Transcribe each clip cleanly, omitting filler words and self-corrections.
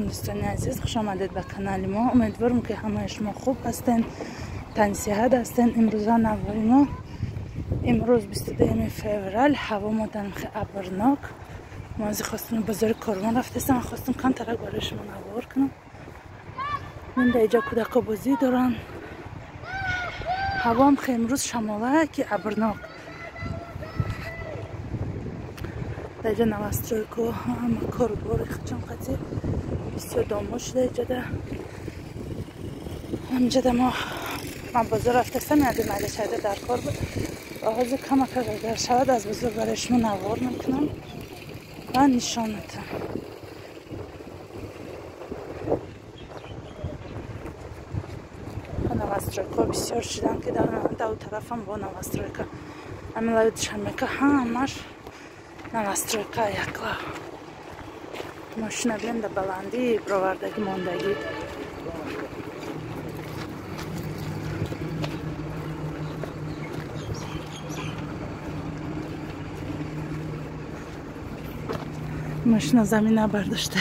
دوستان عزیز، خوش آمدید به کانال ما. امیدوارم که همه شما خوب هستین، تن صحت هستین. امروز نواری ما امروز 22 فوریه، هوا مدام خیلی ابرناک. ما از خواستم بازار کاروان رفتم، خواستم کانترک برای شما نوار کنم. من در اینجا کودکا بازی دارن. هوا هم خیلی امروز شماله که ابرناک. در اینجا نوسترویکو همه کار باری خچم خطی بسیار دامو شده. اینجا ده ما بازار رفتستم یادی ماده شده در کار بود. آغاز کم اگر شود از بزرگ برای شما نوار میکنم و نشانتم. نوسترویکو بسیار شدن که در دو طرفم با نوسترویکو امیلای دشمیکا همش نوسترویکا یکلا ماشین بین در بلندی براوردگی ماندگی. ماشین زمین برداشته.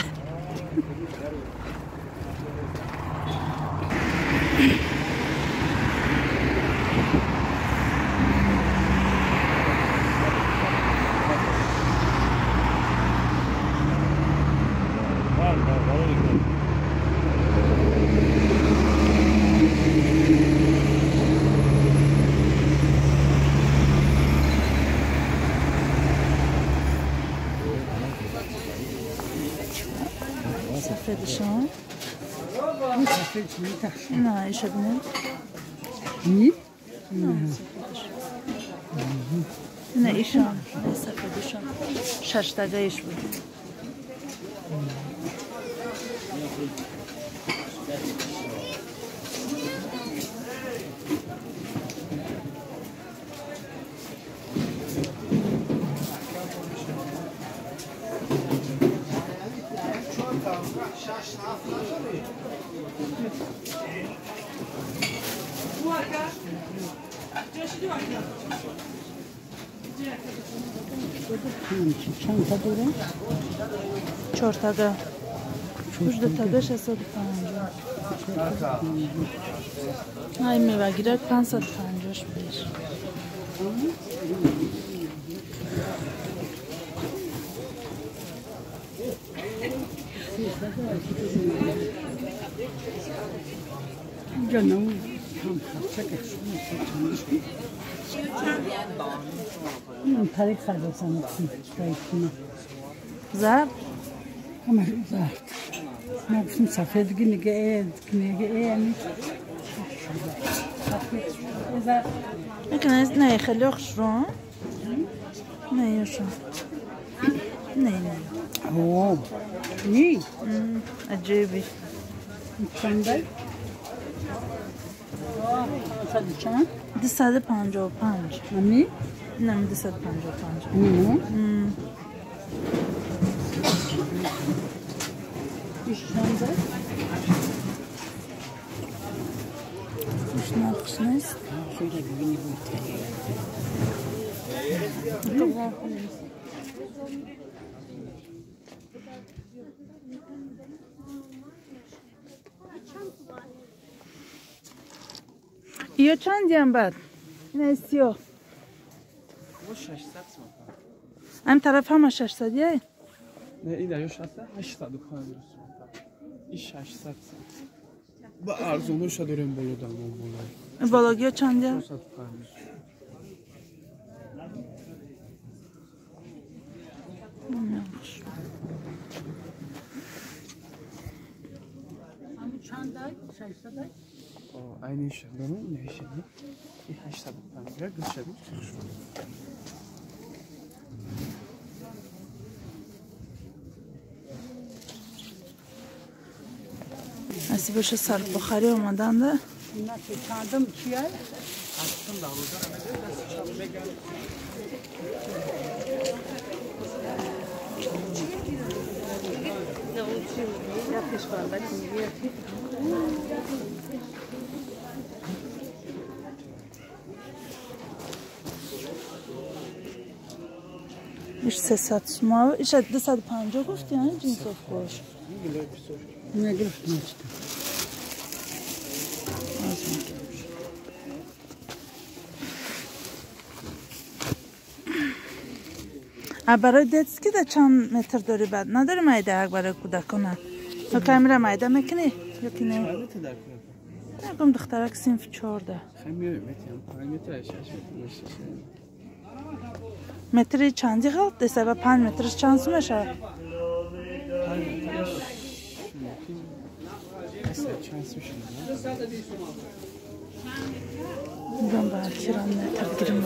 سفیدشان؟ این سفید میتخشن؟ نه ایشه بینید؟ نی؟ نه ایشان سفیدشان 6 ایش بود. چند تا داره؟ 4 تا. 4 تا 650. های میوه گیرک 550 پیش. جنو هم خرچه کشیم این طریق خرده سنه کنم زرد؟ همه زرد ما بسیم سفید نگه یعنی زرد میکنه نه خیلی خوش رو؟ نه یوشو نه اوه نی عجیبی چنده؟ چند؟ 255 امی؟ نه 255 امی؟ ایش چنده؟ ایش نخش نیست؟ خیلی ببینی بود یا چند دیم بعد؟ نه سیاه 600 هم طرف همه 600 یه؟ نه این در 600 800 این 600 با ارزونش داریم بالا دامون بالا بالاگی چند یه؟ 450 aynı iş yapıyorum. Ne iş yapıyorum? 850 gülşedim. اسی باشه سر بخاری اومدن ده؟ نه که چندم چیه؟ Açtım da burada ama ders çalışmaya geldim. ایش 300 سومه ایش 250 گفتی نه جنس افکوش İyi güzel bir soru. Ne görürsün işte. A برای детски да чанд метр дори بعد نداری مایده اگه برای کودکانه تو کمیره مایده میکنی یا که نه البته در کنم نگم دخترک صنف 14 خیلی میتونم پارامتر 6 متری چندی خالد دسته با 5 مترش چند میشه پارامترش اصلا چند سوشی میگم برای کرام متر بگیرم